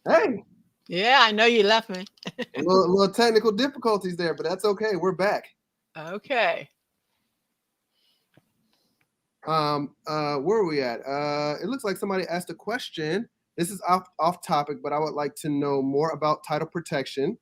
Hey, Yeah, I know you left me. a little technical difficulties there, but that's okay. We're back. Okay. Where are we at? It looks like somebody asked a question. This is off topic, but I would like to know more about title protection.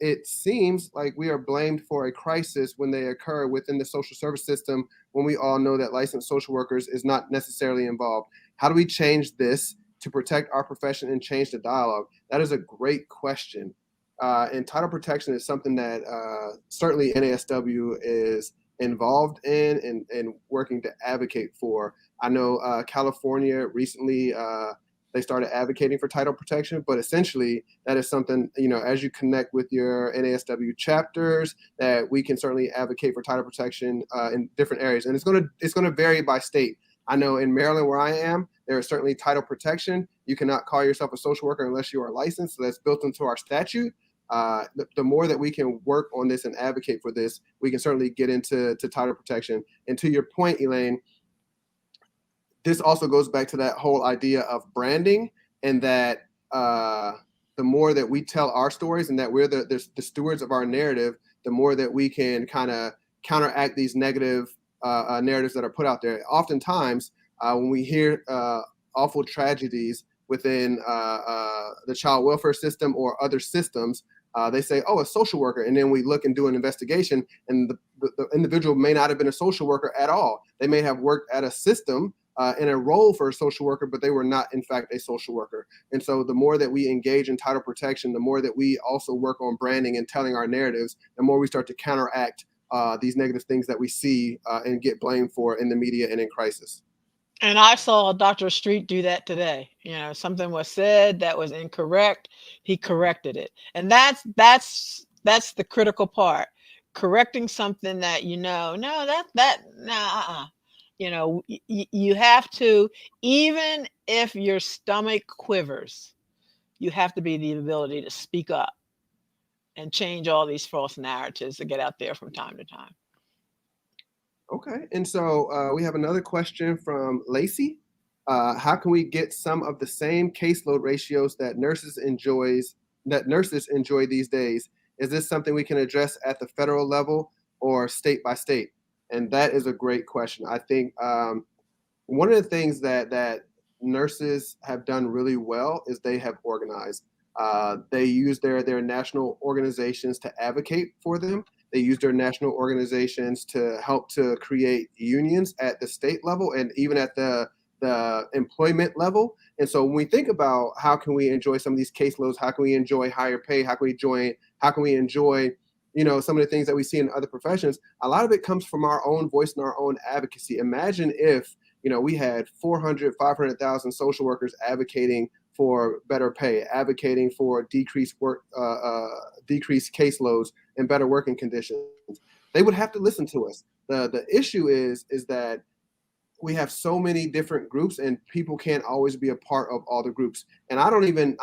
It seems like we are blamed for a crisis when they occur within the social service system, when we all know that licensed social workers is not necessarily involved. How do we change this to protect our profession and change the dialogue? That is a great question. And title protection is something that certainly NASW is involved in and working to advocate for. I know California recently they started advocating for title protection, but essentially that is something, as you connect with your NASW chapters, that we can certainly advocate for title protection in different areas. And it's gonna vary by state. I know in Maryland, where I am, there is certainly title protection. You cannot call yourself a social worker unless you are licensed. So that's built into our statute. The more that we can work on this and advocate for this, we can certainly get into title protection. And to your point, Elaine, this also goes back to that whole idea of branding, and that the more that we tell our stories and that we're the stewards of our narrative, the more that we can kind of counteract these negative narratives that are put out there. Oftentimes, when we hear awful tragedies within the child welfare system or other systems, they say, "Oh, a social worker," and then we look and do an investigation, and the individual may not have been a social worker at all. They may have worked at a system in a role for a social worker, but they were not, in fact, a social worker. And so the more that we engage in title protection, the more that we also work on branding and telling our narratives, the more we start to counteract these negative things that we see and get blamed for in the media and in crisis. And I saw Dr. Estreet do that today. You know, something was said that was incorrect. He corrected it. And that's the critical part. Correcting something that no, no, You know, you have to, even if your stomach quivers, you have to be the ability to speak up and change all these false narratives that get out there from time to time. Okay, and so we have another question from Lacey. How can we get some of the same caseload ratios that nurses enjoy these days? Is this something we can address at the federal level or state by state? And that is a great question. I think one of the things that nurses have done really well is they have organized. They use their national organizations to advocate for them. They use their national organizations to help to create unions at the state level and even at the employment level. And so when we think about how can we enjoy some of these caseloads, how can we enjoy higher pay, how can we enjoy some of the things that we see in other professions, a lot of it comes from our own voice and our own advocacy. Imagine if we had 400, 500,000 social workers advocating for better pay, advocating for decreased decreased caseloads and better working conditions. They would have to listen to us. The issue is that we have so many different groups and people can't always be a part of all the groups. And I'm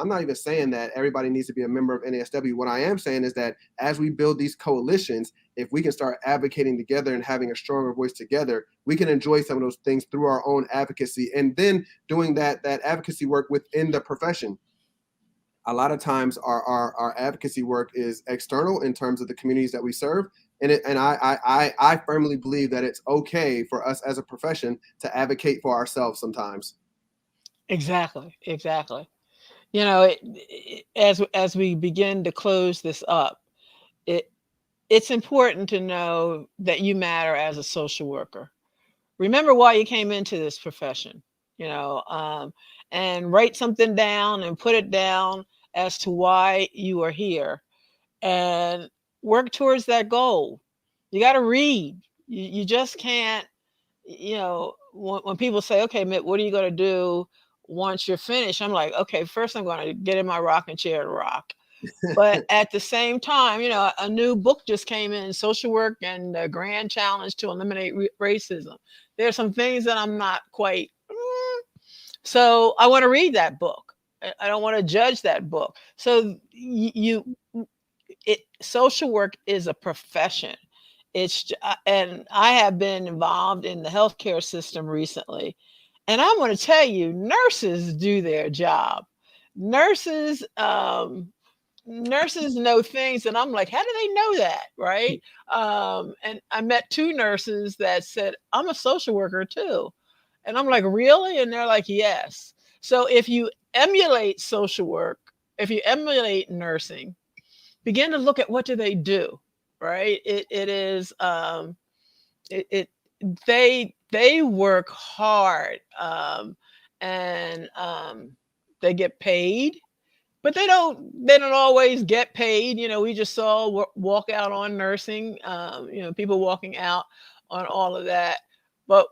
not even saying that everybody needs to be a member of NASW. What I am saying is that as we build these coalitions, if we can start advocating together and having a stronger voice together, we can enjoy some of those things through our own advocacy and then doing that advocacy work within the profession. A lot of times our advocacy work is external in terms of the communities that we serve. I firmly believe that it's okay for us as a profession to advocate for ourselves sometimes. Exactly, exactly. As we begin to close this up, it it's important to know that you matter as a social worker. Remember why you came into this profession, you know, um, and write something down and put it down as to why you are here, and work towards that goal. You got to read. You just can't, when people say, okay, Mitt, what are you going to do once you're finished? I'm like, okay, first I'm going to get in my rocking chair to rock. But at the same time, a new book just came in, Social Work and the Grand Challenge to Eliminate Racism. There's some things that I'm not quite, so I want to read that book. I don't want to judge that book. So social work is a profession. And I have been involved in the healthcare system recently, and I'm going to tell you, nurses do their job. Nurses, nurses know things, and I'm like, how do they know that, right? And I met two nurses that said, I'm a social worker too, and I'm like, really? And they're like, yes. So if you emulate social work, if you emulate nursing, begin to look at what do they do, right? It is it they work hard, and they get paid, but they don't always get paid. We just saw walk out on nursing, people walking out on all of that, but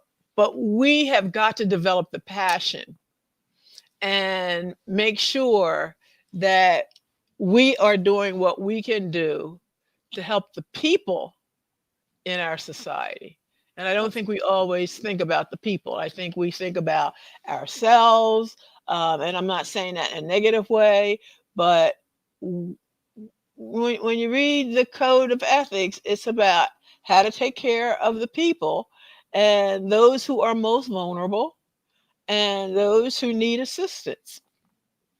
we have got to develop the passion and make sure that we are doing what we can do to help the people in our society. And I don't think we always think about the people. I think we think about ourselves. And I'm not saying that in a negative way, but when you read the code of ethics, it's about how to take care of the people and those who are most vulnerable and those who need assistance.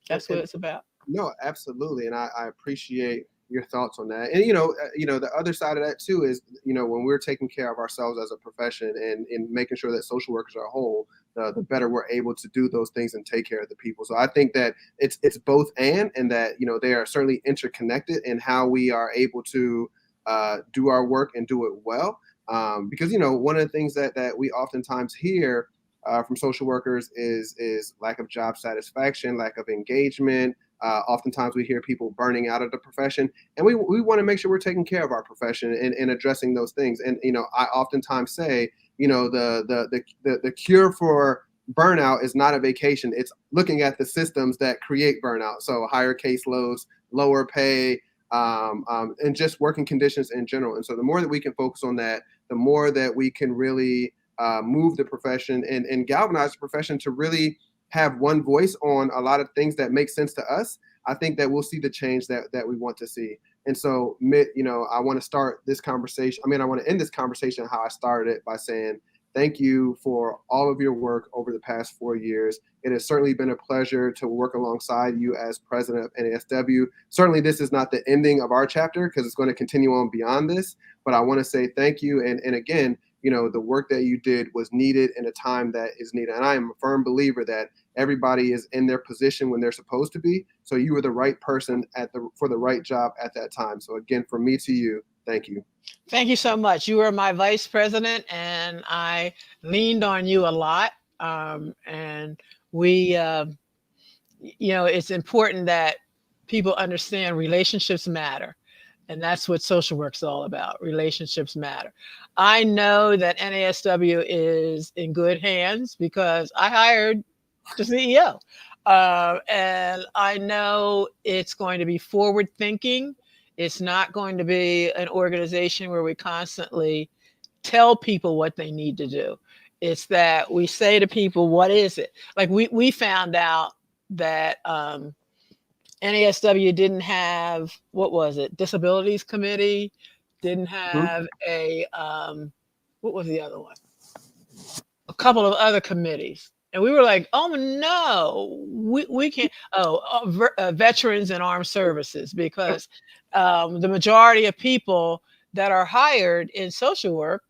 That's what And it's about. no, absolutely, and I appreciate your thoughts on that. And the other side of that too is when we're taking care of ourselves as a profession and in making sure that social workers are whole, the better we're able to do those things and take care of the people. So I think that it's both and that they are certainly interconnected in how we are able to do our work and do it well. Because one of the things that we oftentimes hear from social workers is lack of job satisfaction, lack of engagement. Oftentimes we hear people burning out of the profession, and we want to make sure we're taking care of our profession and addressing those things. And I oftentimes say, the cure for burnout is not a vacation. It's looking at the systems that create burnout. So higher caseloads, lower pay, and just working conditions in general. And so the more that we can focus on that, the more that we can really move the profession and galvanize the profession to really have one voice on a lot of things that make sense to us. I think that we'll see the change that we want to see. And so, Mitt, I want to start this conversation. I want to end this conversation how I started it by saying thank you for all of your work over the past 4 years. It has certainly been a pleasure to work alongside you as president of NASW. Certainly, this is not the ending of our chapter because it's going to continue on beyond this. But I want to say thank you. And again, the work that you did was needed in a time that is needed. And I am a firm believer that everybody is in their position when they're supposed to be. So you were the right person for the right job at that time. So again, from me to you, thank you. Thank you so much. You were my vice president, and I leaned on you a lot. And we, it's important that people understand relationships matter. And that's what social work's all about. Relationships matter. I know that NASW is in good hands because I hired the CEO. And I know it's going to be forward thinking. It's not going to be an organization where we constantly tell people what they need to do. It's that we say to people, what is it? Like we found out that NASW didn't have, what was it? Disabilities committee, didn't Mhm. have what was the other one? A couple of other committees. And we were like, oh no, we can't. Veterans and armed services, because the majority of people that are hired in social work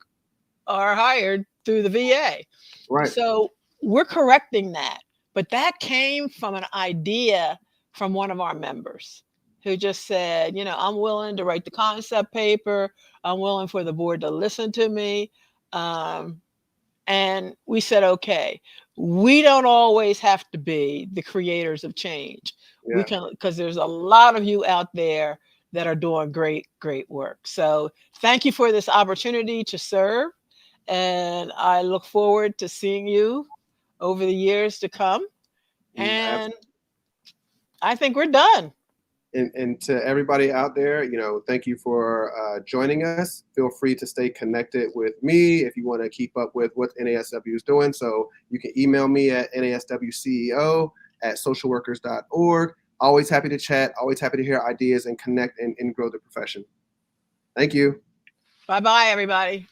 are hired through the VA. Right. So we're correcting that. But that came from an idea from one of our members who just said, I'm willing to write the concept paper. I'm willing for the board to listen to me. And we said, okay, we don't always have to be the creators of change. We Yeah. can, because there's a lot of you out there that are doing great, great work. So thank you for this opportunity to serve. And I look forward to seeing you over the years to come. And I think we're done. And to everybody out there, thank you for joining us. Feel free to stay connected with me if you want to keep up with what NASW is doing. So you can email me at naswceo@socialworkers.org. Always happy to chat, always happy to hear ideas and connect and grow the profession. Thank you. Bye bye, everybody.